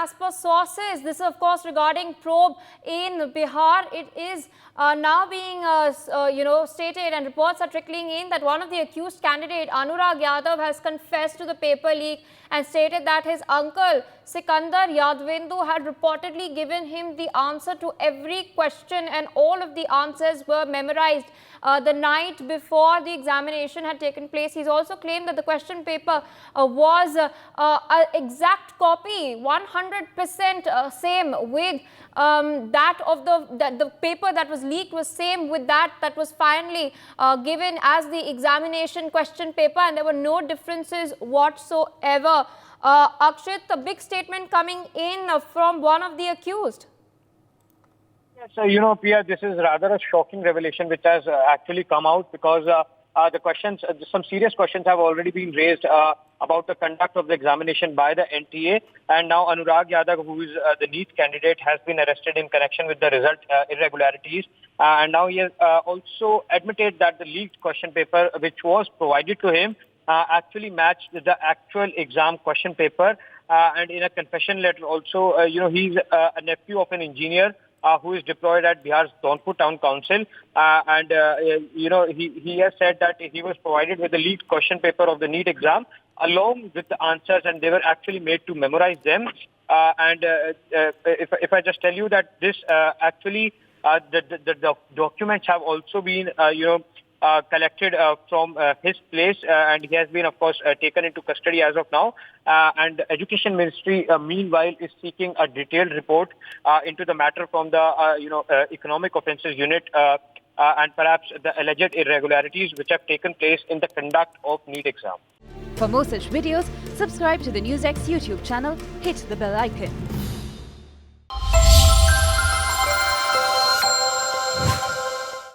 as per sources, this is of course regarding probe in Bihar. It is now being stated, and reports are trickling in, that one of the accused candidate, Anurag Yadav, has confessed to the paper leak and stated that his uncle Sikandar Yadvendu had reportedly given him the answer to every question, and all of the answers were memorized the night before the examination had taken place. He's also claimed that the question paper was an exact copy, 100% same with that of the paper that was leaked was same with that was finally given as the examination question paper, and there were no differences whatsoever. Akshit, a big statement coming in from one of the accused. Yes, Priya, this is rather a shocking revelation which has actually come out, because the questions, some serious questions have already been raised about the conduct of the examination by the NTA, and now Anurag Yadav, who is the NEET candidate, has been arrested in connection with the result irregularities, and now he has also admitted that the leaked question paper which was provided to him actually matched the actual exam question paper, and in a confession letter also, he's a nephew of an engineer who is deployed at Bihar's Dhaunpur Town Council, and he has said that he was provided with the leaked question paper of the NEET exam along with the answers, and they were actually made to memorize them. If I just tell you that this actually the documents have also been collected from his place, and he has been, of course, taken into custody as of now. And the Education Ministry, meanwhile, is seeking a detailed report into the matter from the Economic Offences Unit and perhaps the alleged irregularities which have taken place in the conduct of NEET exam. For more such videos, subscribe to the NewsX YouTube channel, hit the bell icon.